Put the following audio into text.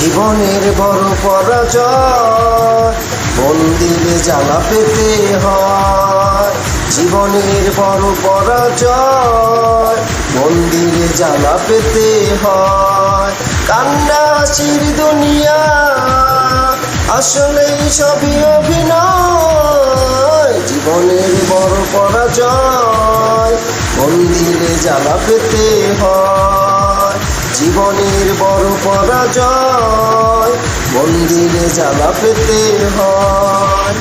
জীবনের বড় পরাজয় মন্দিরে জ্বালা পেতে হয়। জীবনের বড় পরাজয় মন্দিরে জ্বালা পেতে হয়। কান্না হাসির দুনিয়া আসলেই সবই অভিনয়। জীবনের বড় পরাজয় মন্দিরে জ্বালা পেতে হয়। জীবনের বড় পরাজয় মন্দিরে জ্বালা পেতে হয়।